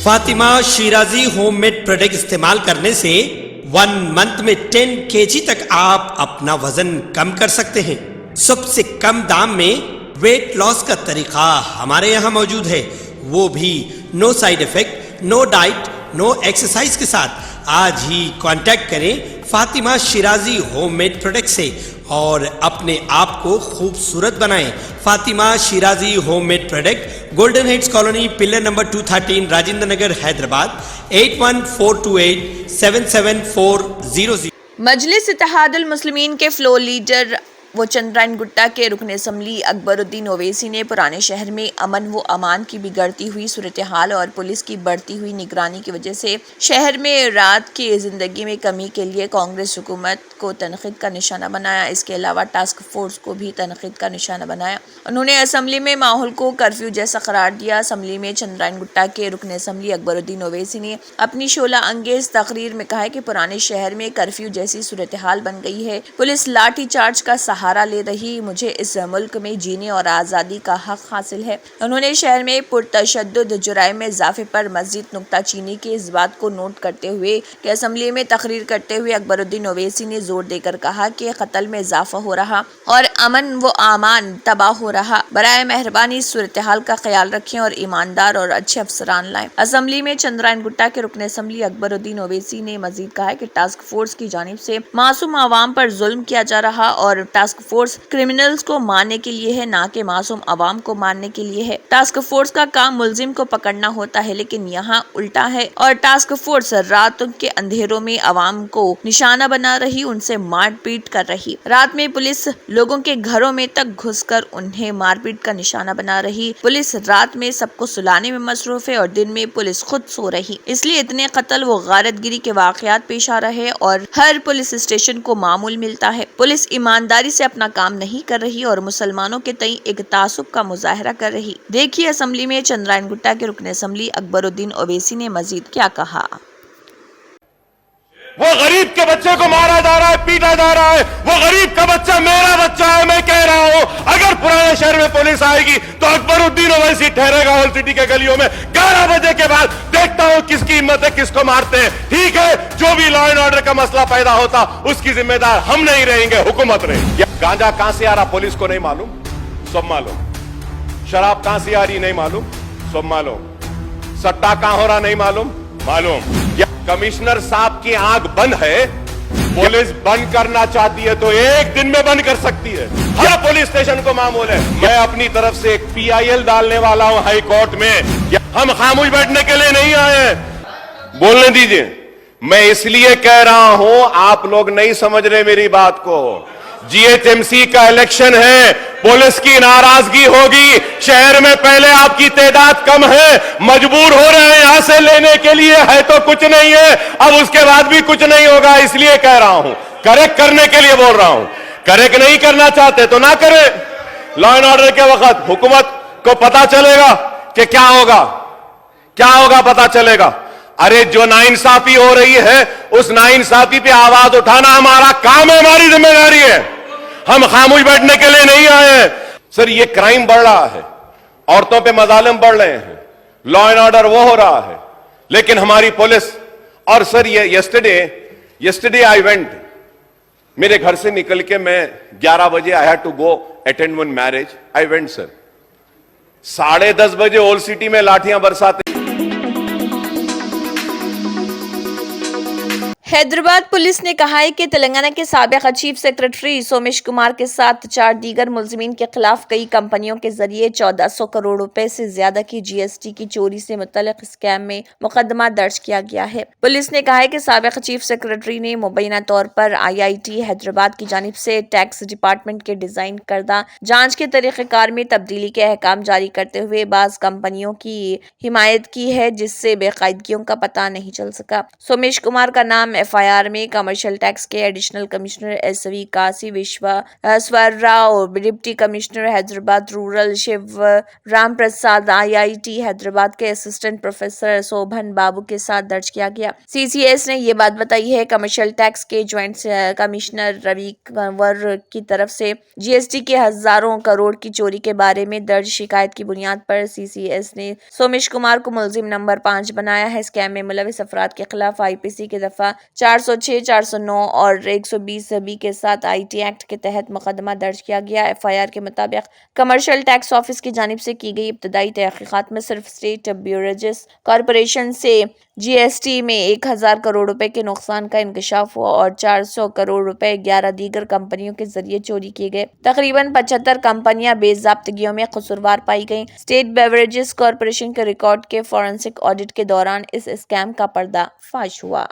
Fatima Shirazi home made product استعمال کرنے سے 1 منتھ میں 10 kg تک آپ اپنا وزن کم کر سکتے ہیں۔ سب سے کم دام میں ویٹ لاس کا طریقہ ہمارے یہاں موجود ہے، وہ بھی no side effect, no diet, no exercise کے ساتھ۔ آج ہی کانٹیکٹ کریں Fatima Shirazi home made product سے اور اپنے آپ کو خوبصورت بنائیں۔ Fatima Shirazi home made product, golden heights colony, pillar number 213، Rajendra Nagar, Hyderabad, 8142877400۔ Majlis اتحاد المسلمین کے فلور لیڈر و چندرائن گٹا کے رکن اسمبلی اکبر الدین اویسی نے پرانے شہر میں امن و امان کی بگڑتی ہوئی صورتحال اور پولیس کی بڑھتی ہوئی نگرانی کی وجہ سے شہر میں رات کی زندگی میں کمی کے لیے کانگریس حکومت کو تنقید کا نشانہ بنایا۔ اس کے علاوہ ٹاسک فورس کو بھی تنقید کا نشانہ بنایا۔ انہوں نے اسمبلی میں ماحول کو کرفیو جیسا قرار دیا۔ اسمبلی میں چندرائن گٹا کے رکن اسمبلی اکبر الدین اویسی نے اپنی شعلہ انگیز تقریر میں کہا کہ پرانے شہر میں کرفیو جیسی صورتحال بن گئی ہے، پولیس لاٹھی چارج کا سہارا لے رہی، مجھے اس ملک میں جینے اور آزادی کا حق حاصل ہے۔ انہوں نے شہر میں پرتشدد جرائم میں اضافے پر مزید نکتہ چینی کے اس بات کو نوٹ کرتے ہوئے کہ اسمبلی میں تقریر کرتے ہوئے اکبر الدین اویسی نے زور دے کر کہا کہ قتل میں اضافہ ہو رہا اور امن و امان تباہ ہو رہا۔ برائے مہربانی اس صورتحال کا خیال رکھیں اور ایماندار اور اچھے افسران لائیں۔ اسمبلی میں چندرائن گٹا کے رکن اسمبلی اکبر الدین اویسی نے مزید کہا کہ ٹاسک فورس کی جانب سے معصوم عوام پر ظلم کیا جا رہا اور ٹاسک فورس کرمنلز کو مارنے کے لیے ہے، نہ کہ معصوم عوام کو مارنے کے لیے ہے۔ ٹاسک فورس کا کام ملزم کو پکڑنا ہوتا ہے، لیکن یہاں الٹا ہے اور ٹاسک فورس رات کے اندھیروں میں عوام کو نشانہ بنا رہی، ان سے مار پیٹ کر رہی۔ رات میں پولیس لوگوں کے گھروں میں تک گھس کر انہیں مار پیٹ کا نشانہ بنا رہی۔ پولیس رات میں سب کو سلانے میں مصروف ہے اور دن میں پولیس خود سو رہی، اس لیے اتنے قتل و غارت گری کے واقعات پیش آ رہے اور ہر پولیس اسٹیشن کو معمول ملتا ہے۔ پولیس ایمانداری سے اپنا کام نہیں کر رہی اور مسلمانوں کے تئیں ایک تعصب کا مظاہرہ کر رہی۔ دیکھیے اسمبلی میں چندرائن گٹا کے رکن اسمبلی اکبر الدین اویسی نے مزید کیا کہا۔ وہ غریب کے بچے کو مارا جا رہا ہے، پیٹا جا رہا ہے، وہ غریب کا بچہ میرا بچہ ہے۔ میں کہہ رہا ہوں اگر پرانے شہر میں پولیس آئے گی تو اکبر الدین اویسی ٹھہرے گا اولڈ سٹی کے گلیوں میں 11 بجے کے بعد، دیکھتا ہوں کس کی ہمت ہے، کس کو مارتے ہیں۔ ٹھیک ہے، جو بھی لا اینڈ آرڈر کا مسئلہ پیدا ہوتا اس کی ذمہ دار ہم نہیں رہیں گے، حکومت رہیں گی۔ گانجا کہاں سے آ رہا پولیس کو نہیں معلوم، سب معلوم۔ شراب کہاں سے آ رہی نہیں معلوم، سب معلوم۔ سٹا کہاں ہو رہا نہیں معلوم، معلوم۔ کمشنر صاحب کی آنکھ بند ہے، پولیس بند کرنا چاہتی ہے تو ایک دن میں بند کر سکتی ہے، ہر پولیس اسٹیشن کو معمول ہے۔ میں اپنی طرف سے ایک PIL ڈالنے والا ہوں ہائی کورٹ میں۔ ہم خاموش بیٹھنے کے لیے نہیں آئے ہیں، بولنے دیجئے۔ میں اس لیے کہہ رہا ہوں، آپ لوگ نہیں سمجھ رہے میری بات کو۔ GHMC کا الیکشن ہے، پولیس کی ناراضگی ہوگی، شہر میں پہلے آپ کی تعداد کم ہے، مجبور ہو رہے ہیں یہاں سے لینے کے لیے، ہے تو کچھ نہیں ہے، اب اس کے بعد بھی کچھ نہیں ہوگا۔ اس لیے کہہ رہا ہوں، کریکٹ کرنے کے لیے بول رہا ہوں۔ کریکٹ نہیں کرنا چاہتے تو نہ کریں۔ لا اینڈ آرڈر کے وقت حکومت کو پتا چلے گا کہ کیا ہوگا، کیا ہوگا پتا چلے گا۔ ارے جو ناانصافی ہو رہی ہے اس ناانصافی پہ آواز اٹھانا ہمارا کام ہے، ہماری ذمہ داری ہے، ہم خاموش بیٹھنے کے لیے نہیں آئے ہیں۔ سر یہ کرائم بڑھ رہا ہے، عورتوں پہ مظالم بڑھ رہے ہیں، لا اینڈ آرڈر وہ ہو رہا ہے، لیکن ہماری پولیس۔ اور سر یہ یسٹرڈے آئی وینٹ، میرے گھر سے نکل کے میں 11 بجے I had to go attend one marriage. I went sir. 10:30 بجے اولڈ سٹی میں لاٹھیاں برساتے۔ حیدرآباد پولیس نے کہا ہے کہ تلنگانہ کے سابق چیف سیکرٹری سومیش کمار کے ساتھ 4 دیگر ملزمین کے خلاف کئی کمپنیوں کے ذریعے 1400 کروڑ روپے سے زیادہ کی GST کی چوری سے متعلق اسکیم میں مقدمہ درج کیا گیا ہے۔ پولیس نے کہا ہے کہ سابق چیف سیکرٹری نے مبینہ طور پر IIT حیدرآباد کی جانب سے ٹیکس ڈپارٹمنٹ کے ڈیزائن کردہ جانچ کے طریقہ کار میں تبدیلی کے احکام جاری کرتے ہوئے بعض کمپنیوں کی حمایت کی ہے، جس سے بے قاعدگیوں کا پتہ نہیں چل سکا۔ سومیش کمار کا نام FIR میں کمرشل ٹیکس کے additional commissioner SV Kasi Visweswar Rao, deputy commissioner Hyderabad rural Shiv Ram Prasad IIT Hyderabad کے اسسٹنٹ پروفیسر شوبھن بابو کے ساتھ درج کیا گیا۔ CCS نے یہ بات بتائی ہے۔ کمرشل ٹیکس کے جوائنٹ کمشنر روی کنور کی طرف سے GST کے ہزاروں کروڑ کی چوری کے بارے میں درج شکایت کی بنیاد پر CCS نے سومیش کمار کو ملزم نمبر 5 بنایا ہے۔ اسکیم میں ملوث افراد کے خلاف IPC کے دفعہ 406، 409 اور 120B کے ساتھ IT ایکٹ کے تحت مقدمہ درج کیا گیا۔ FIR کے مطابق کمرشل ٹیکس آفس کی جانب سے کی گئی ابتدائی تحقیقات میں صرف اسٹیٹ بیوریجز کارپوریشن سے GST میں 1000 کروڑ روپے کے نقصان کا انکشاف ہوا اور 400 کروڑ روپے 11 دیگر کمپنیوں کے ذریعے چوری کیے گئے۔ تقریباً 75 کمپنیاں بے ضابطگیوں میں قصوروار پائی گئیں۔ اسٹیٹ بیوریجز کارپوریشن کے ریکارڈ کے فورنسک آڈٹ کے دوران اس اسکیم کا پردہ فاش ہوا۔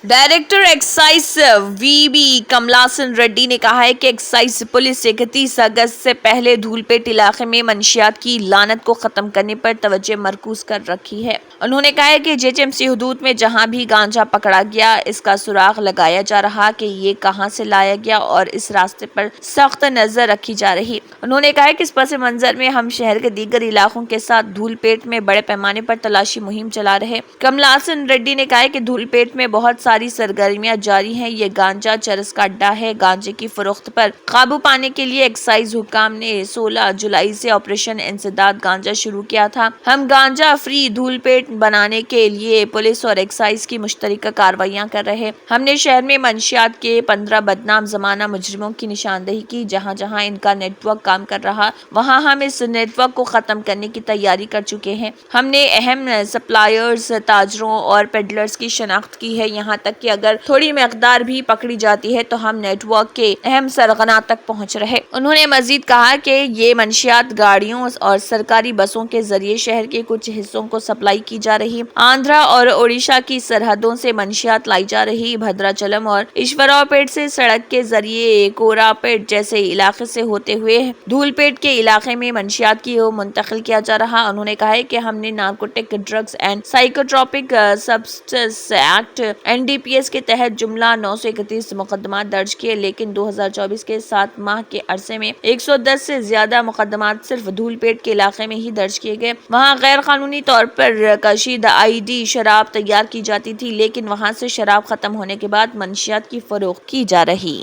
ڈائریکٹر ایکسائز VB کملاسن ریڈی نے کہا ہے کہ ایکسائز پولیس 31 اگست سے پہلے دھولپیٹ علاقے میں منشیات کی لعنت کو ختم کرنے پر توجہ مرکوز کر رکھی ہے۔ انہوں نے کہا ہے کہ JHMC حدود میں جہاں بھی گانجا پکڑا گیا اس کا سراغ لگایا جا رہا کہ یہ کہاں سے لایا گیا اور اس راستے پر سخت نظر رکھی جا رہی۔ انہوں نے کہا ہے کہ اس پس منظر میں ہم شہر کے دیگر علاقوں کے ساتھ دھولپیٹ میں بڑے پیمانے پر تلاشی مہم چلا رہے۔ کملاسن ریڈی نے کہا ہے کہ دھولپیٹ میں بہت ساری سرگرمیاں جاری ہیں۔ یہ گانجا چرس کا اڈا ہے۔ گانجے کی فروخت پر قابو پانے کے لیے ایکسائز حکام نے 16 جولائی سے آپریشن انسداد گانجا شروع کیا تھا۔ ہم گانجا فری دھولپیٹ بنانے کے لیے پولیس اور ایکسائز کی مشترکہ کارروائیاں کر رہے۔ ہم نے شہر میں منشیات کے 15 بدنام زمانہ مجرموں کی نشاندہی کی۔ جہاں جہاں ان کا نیٹ ورک کام کر رہا وہاں ہم اس نیٹ ورک کو ختم کرنے کی تیاری کر چکے ہیں۔ ہم نے اہم سپلائرز، تاجروں اور پیڈلرز کی شناخت کی ہے، یہاں تک کہ اگر تھوڑی مقدار بھی پکڑی جاتی ہے تو ہم نیٹ ورک کے اہم سرغنات تک پہنچ رہے۔ انہوں نے مزید کہا کہ یہ منشیات گاڑیوں اور سرکاری بسوں کے ذریعے شہر کے کچھ حصوں کو سپلائی کی جا رہی۔ آندھرا اور اوڈیشہ کی سرحدوں سے منشیات لائی جا رہی۔ بھدراچلم اور ایشوراؤ پیٹ سے سڑک کے ذریعے کوراپیٹ جیسے علاقے سے ہوتے ہوئے دھولپیٹ کے علاقے میں منشیات کی منتقل کیا جا رہا۔ انہوں نے کہا ہے کہ ہم نے narcotic drugs and psychotropic substance act NDPS کے تحت جملہ 931 مقدمات درج کیے، لیکن 2024 کے 7 ماہ کے عرصے میں 110 سے زیادہ مقدمات صرف دھولپیٹ کے علاقے میں ہی درج کیے گئے۔ وہاں غیر قانونی طور پر کشیدہ ID شراب تیار کی جاتی تھی، لیکن وہاں سے شراب ختم ہونے کے بعد منشیات کی فروخت کی جا رہی۔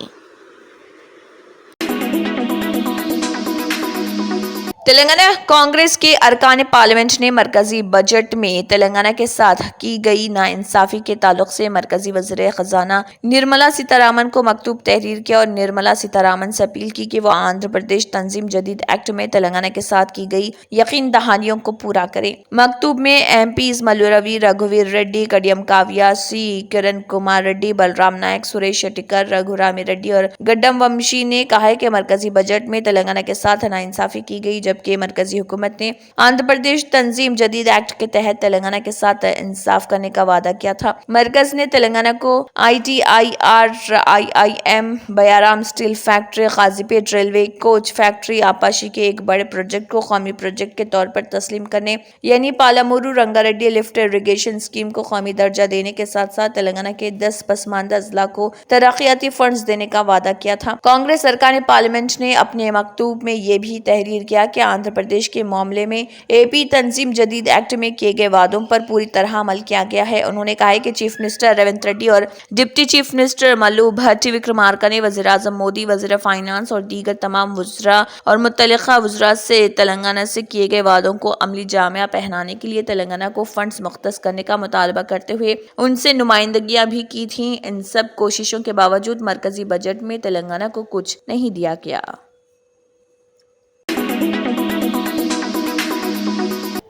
تلنگانہ کانگریس کے ارکان پارلیمنٹ نے مرکزی بجٹ میں تلنگانہ کے ساتھ کی گئی ناانصافی کے تعلق سے مرکزی وزیر خزانہ نرملا سیتارمن کو مکتوب تحریر کیا اور نرملا سیتارمن سے اپیل کی کہ وہ آندھرا پردیش تنظیم جدید ایکٹ میں تلنگانہ کے ساتھ کی گئی یقین دہانیوں کو پورا کرے۔ مکتوب میں MPs ملوروی رگھویر ریڈی، کڈیم کاویہ، C کرن کمار ریڈی، بلرام نائک، سریش شیٹکر، رگھورامی ریڈی اور گڈم ومشی نے کہا ہے کہ مرکزی بجٹ میں تلنگانہ کے ساتھ ناانصافی کی گئی، جبکہ مرکزی حکومت نے آندھرا پردیش تنظیم جدید ایکٹ کے تحت تلنگانہ کے ساتھ انصاف کرنے کا وعدہ کیا تھا۔ مرکز نے تلنگانہ کو ITIR IIM بیارام اسٹیل فیکٹری، قاضی پیٹ ریلوے کوچ فیکٹری، آپاشی کے ایک بڑے پروجیکٹ کو قومی پروجیکٹ کے طور پر تسلیم کرنے یعنی Palamuru Ranga Reddy lift irrigation scheme کو قومی درجہ دینے کے ساتھ ساتھ تلنگانہ کے 10 پسماندہ اضلاع کو ترقیاتی فنڈز دینے کا وعدہ کیا تھا۔ کانگریس ارکان پارلیمنٹ نے اپنے مکتوب میں یہ بھی تحریر کیا کہ آندھرا پردیش کے معاملے میں AP تنظیم جدید ایکٹ میں کیے گئے وعدوں پر پوری طرح عمل کیا گیا ہے۔ انہوں نے کہا ہے کہ چیف منسٹر ریونت ریڈی اور ڈپٹی چیف منسٹر ملو بھٹی وکرمارکا نے وزیر اعظم مودی، وزیر فائنانس اور دیگر تمام وزراء اور متعلقہ وزراء سے تلنگانہ سے کیے گئے وعدوں کو عملی جامہ پہنانے کے لیے تلنگانہ کو فنڈز مختص کرنے کا مطالبہ کرتے ہوئے ان سے نمائندگیاں بھی کی تھیں۔ ان سب کوششوں کے باوجود مرکزی بجٹ میں تلنگانہ کو کچھ نہیں دیا گیا۔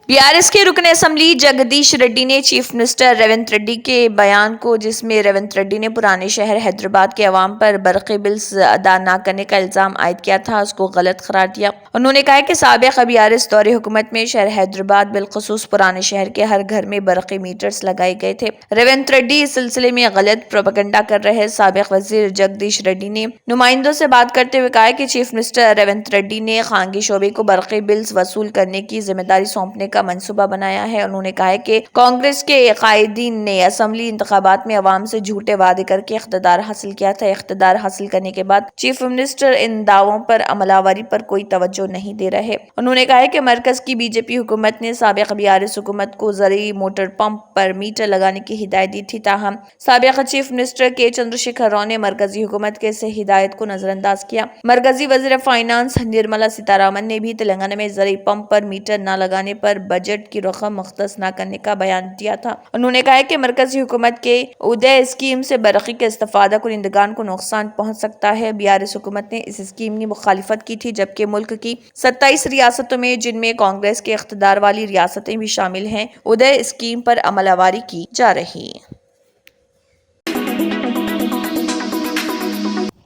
BRS کے رکن اسمبلی جگدیش ریڈی نے چیف منسٹر ریونت ریڈی کے بیان کو، جس میں ریونت ریڈی نے پرانے شہر حیدرآباد کے عوام پر برقی بلز ادا نہ کرنے کا الزام عائد کیا تھا، اس کو غلط قرار دیا۔ انہوں نے کہا کہ سابق BRS دور حکومت میں شہر حیدرآباد بالخصوص پرانے شہر کے ہر گھر میں برقی میٹرز لگائے گئے تھے۔ ریونت ریڈی اس سلسلے میں غلط پروپیگنڈا کر رہے۔ سابق وزیر جگدیش ریڈی نے نمائندوں سے بات کرتے ہوئے کہا کہ چیف منسٹر ریونت ریڈی نے خانگی شعبے کو برقی بلز وصول کرنے کی ذمہ داری سونپنے کا منصوبہ بنایا ہے. انہوں نے کہا ہے کہ کانگریس کے قائدین نے اسمبلی انتخابات میں عوام سے جھوٹے وعدے کر کے اقتدار حاصل کیا تھا. اقتدار حاصل کرنے کے بعد چیف منسٹر ان دعووں پر عمل آوری پر کوئی توجہ نہیں دے رہے. انہوں نے کہا ہے کہ مرکز کی بی جے پی حکومت نے سابق BRS حکومت کو زرعی موٹر پمپ پر میٹر لگانے کی ہدایت دی تھی. تاہم سابق چیف منسٹر کے چندر شیکھر راؤ نے مرکزی حکومت کے اس ہدایت کو نظر انداز کیا. مرکزی وزیر فائنانس نرملا سیتارمن نے بھی تلنگانہ میں زرعی پمپ پر میٹر نہ لگانے پر بجٹ کی رقم مختص نہ کرنے کا بیان دیا تھا. انہوں نے کہا کہ مرکزی حکومت کے ادے اسکیم سے برقی کے استفادہ کنندگان کو نقصان پہنچ سکتا ہے. BRS حکومت نے اس اسکیم کی مخالفت کی تھی جبکہ ملک کی 27 ریاستوں میں جن میں کانگریس کے اقتدار والی ریاستیں بھی شامل ہیں ادے اسکیم پر عمل آوری کی جا رہی.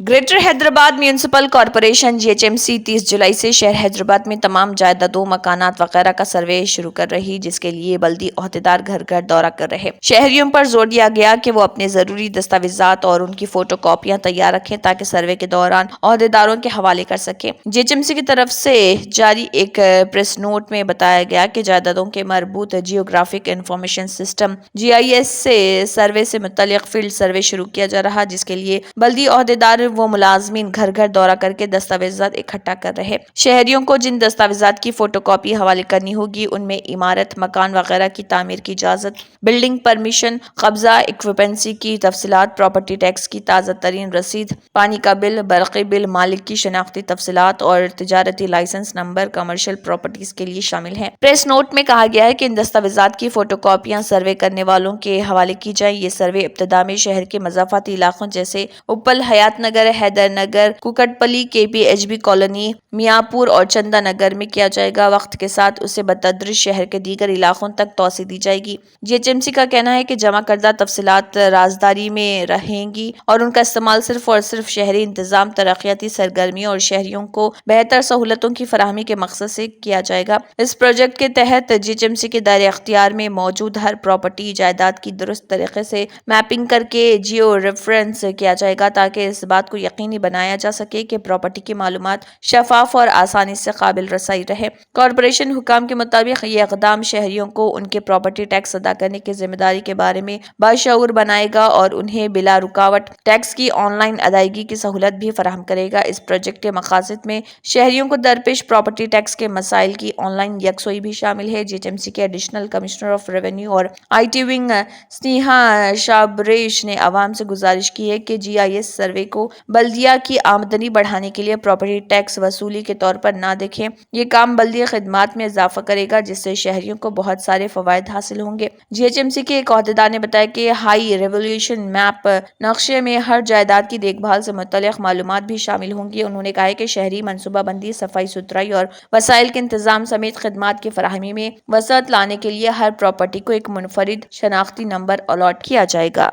Greater Hyderabad municipal corporation GHMC 30 جولائی سے شہر حیدرآباد میں تمام جائیدادوں مکانات وغیرہ کا سروے شروع کر رہی، جس کے لیے بلدی عہدیدار گھر گھر دورہ کر رہے. شہریوں پر زور دیا گیا کہ وہ اپنے ضروری دستاویزات اور ان کی فوٹو کاپیاں تیار رکھیں تاکہ سروے کے دوران عہدیداروں کے حوالے کر سکیں. GHMC کی طرف سے جاری ایک پریس نوٹ میں بتایا گیا کہ جائیدادوں کے مربوط جیوگرافک انفارمیشن سسٹم GIS سے سروے سے متعلق فیلڈ سروے شروع کیا جا رہا، جس کے لیے بلدی عہدیدار وہ ملازمین گھر گھر دورہ کر کے دستاویزات اکٹھا کر رہے. شہریوں کو جن دستاویزات کی فوٹو کاپی حوالے کرنی ہوگی ان میں عمارت، مکان وغیرہ کی تعمیر کی اجازت، بلڈنگ پرمیشن، قبضہ، ایکوپنسی کی تفصیلات، پراپرٹی ٹیکس کی تازہ ترین رسید، پانی کا بل، برقی بل، مالک کی شناختی تفصیلات اور تجارتی لائسنس نمبر کمرشل پراپرٹیز کے لیے شامل ہیں. پریس نوٹ میں کہا گیا ہے کہ ان دستاویزات کی فوٹو کاپیاں سروے کرنے والوں کے حوالے کی جائیں. یہ سروے ابتدا میں شہر کے مضافاتی علاقوں جیسے اپل، حیات نگر، حیدر نگر، کوکٹ پلی، KPHB کالونی، میاں پور اور چندا نگر میں کیا جائے گا. وقت کے ساتھ اسے بتدریج شہر کے دیگر علاقوں تک توسیع دی جائے گی. GHMC کا کہنا ہے کہ جمع کردہ تفصیلات رازداری میں رہیں گی اور ان کا استعمال صرف اور صرف شہری انتظام، ترقیاتی سرگرمیوں اور شہریوں کو بہتر سہولتوں کی فراہمی کے مقصد سے کیا جائے گا. اس پروجیکٹ کے تحت GHMC کے دائرہ اختیار میں موجود ہر پراپرٹی جائیداد کی درست طریقے سے میپنگ کر کے جیو ریفرنس کیا جائے گا تاکہ اس بات کو یقینی بنایا جا سکے کہ پراپرٹی کی معلومات شفاف اور آسانی سے قابل رسائی رہے. کارپوریشن حکام کے مطابق یہ اقدام شہریوں کو ان کے پراپرٹی ٹیکس ادا کرنے کی ذمہ داری کے بارے میں باشعور بنائے گا اور انہیں بلا رکاوٹ ٹیکس کی آن لائن ادائیگی کی سہولت بھی فراہم کرے گا. اس پروجیکٹ کے مقاصد میں شہریوں کو درپیش پراپرٹی ٹیکس کے مسائل کی آن لائن یکسوئی بھی شامل ہے. GHMC کے ایڈیشنل کمشنر آف ریونیو اور IT ونگ سنیہا شابریش نے عوام سے گزارش کی ہے کہ GIS سروے کو بلدیہ کی آمدنی بڑھانے کے لیے پراپرٹی ٹیکس وصولی کے طور پر نہ دیکھیں. یہ کام بلدی خدمات میں اضافہ کرے گا جس سے شہریوں کو بہت سارے فوائد حاصل ہوں گے. GHMC کے ایک عہدیدار نے بتایا کہ ہائی ریولیوشن میپ نقشے میں ہر جائیداد کی دیکھ بھال سے متعلق معلومات بھی شامل ہوں گی. انہوں نے کہا کہ شہری منصوبہ بندی، صفائی ستھرائی اور وسائل کے انتظام سمیت خدمات کی فراہمی میں وسعت لانے کے لیے ہر پراپرٹی کو ایک منفرد شناختی نمبر الاٹ کیا جائے گا.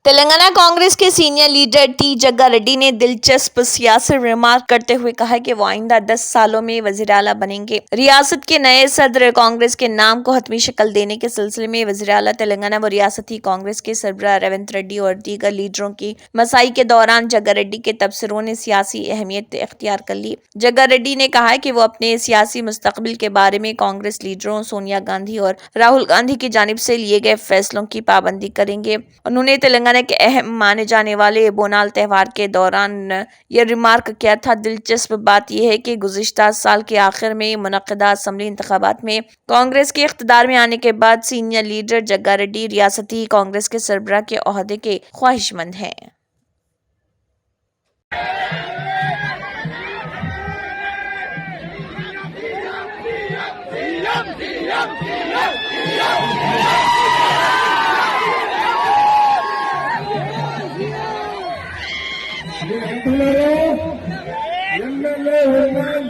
تلنگانہ کانگریس کے سینئر لیڈر ٹی جگا ریڈی نے دلچسپ سیاسی ریمارک کرتے ہوئے کہا کہ وہ آئندہ 10 سالوں میں وزیر اعلیٰ بنیں گے. ریاست کے نئے صدر کانگریس کے نام کو حتمی شکل دینے کے سلسلے میں وزیر اعلیٰ تلنگانہ و ریاستی کانگریس کے سربراہ ریونت ریڈی اور دیگر لیڈروں کی مساعی کے دوران جگا ریڈی کے تبصروں نے سیاسی اہمیت اختیار کر لی. جگا ریڈی نے کہا کہ وہ اپنے سیاسی مستقبل کے بارے میں کانگریس لیڈروں سونیا گاندھی اور راہل گاندھی کی جانب سے لیے گئے فیصلوں کی پابندی کریں گے. انہوں نے تلنگانہ کے اہم مانے جانے والے بونال تہوار کے دوران یہ ریمارک کیا تھا. دلچسپ بات یہ ہے کہ گزشتہ سال کے آخر میں منعقدہ اسمبلی انتخابات میں کانگریس کے اقتدار میں آنے کے بعد سینئر لیڈر جگا ریڈی ریاستی کانگریس کے سربراہ کے عہدے کے خواہش مند ہیں.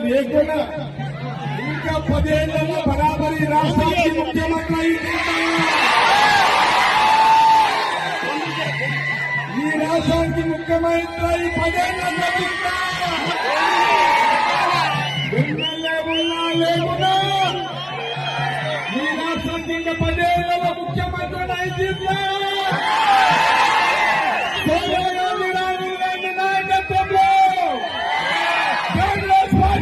లేకుండా ఇంకా 10 ఏళ్లలో బరాబరి రాష్ట్రానికి ముఖ్యమంత్రి ఈ రాష్ట్రానికి ముఖ్యమంత్రి 10 ఏళ్లలో ఎమ్మెల్యే ఉన్నా లేకున్నా ఈ రాష్ట్రానికి ఇంకా 10 ఏళ్లలో ముఖ్యమంత్రి అయితే సోనియా గాంధీ రాహుల్ గాంధీ నాయకత్వంలో కాంగ్రెస్ పార్టీ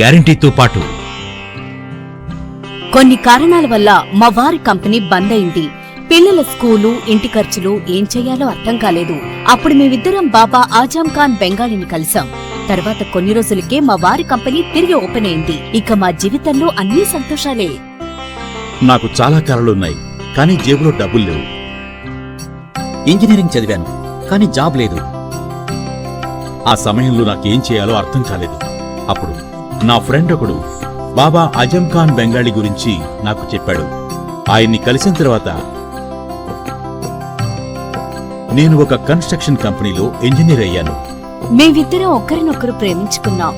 గ్యారెంటీతో పాటు కొన్ని కారణాల వల్ల మా వారి కంపెనీ బంద్ అయింది. పిల్లల స్కూలు, ఇంటి ఖర్చులు ఏం చేయాలో అర్థం కాలేదు. అప్పుడు మేమిద్దరం బాబా ఆజం ఖాన్ బెంగాలీని కలిసాం. తర్వాత కొన్ని రోజులకే మా వారి కంపెనీ తిరిగి ఓపెన్ అయింది. ఇక మా జీవితంలో అన్ని సంతోషాలే. నాకు చాలా కలలున్నాయి, కానీ జేబులో డబ్బులు లేవు. ఇంజనీరింగ్ చదివాను, కానీ జాబ్ లేదు. ఆ సమయంలో నాకేం చేయాలో అర్థం కాలేదు. అప్పుడు నా ఫ్రెండ్ ఒకడు బాబా ఆజం ఖాన్ బెంగాలీ గురించి నాకు చెప్పాడు. ఆయన్ని కలిసిన తర్వాత నేను ఒక కన్స్ట్రక్షన్ కంపెనీలో ఇంజనీర్ అయ్యాను. మేమిద్దరం ఒకరినొకరు ప్రేమించుకున్నాం.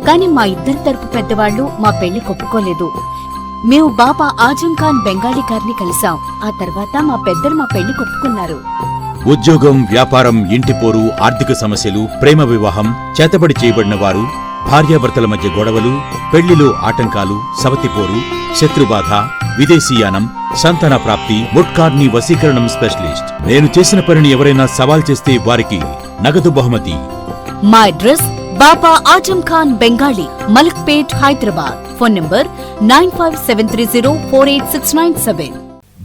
కాని మా ఇద్దరి తరపు పెద్దవాళ్లు మా పెళ్లి ఒప్పుకోలేదు. మేము బాబా ఆజం ఖాన్ బెంగాలీ గారిని కలిసాం. ఆ తర్వాత మా పెద్దలు మా పెళ్లి ఒప్పుకున్నారు. ఉద్యోగం, వ్యాపారం, ఇంటి పోరు, ఆర్థిక సమస్యలు, ప్రేమ వివాహం, చేతబడి చేయబడిన వారు, భార్యాభర్తల మధ్య గొడవలు, పెళ్లిలో ఆటంకాలు, సవతిపోరు, శత్రుబాధ, విదేశీయానం, సంతాన ప్రాప్తి, ముట్కార్ని వశీకరణం స్పెషలిస్ట్. నేను చేసిన పనిని ఎవరైనా సవాల్ చేస్తే వారికి నగదు బహుమతి. మా address Baba Azam Khan Bengali, Malakpet, Hyderabad. Phone number 9573048697.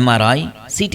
MRI, CT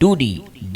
2D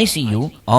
ICU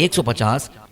150,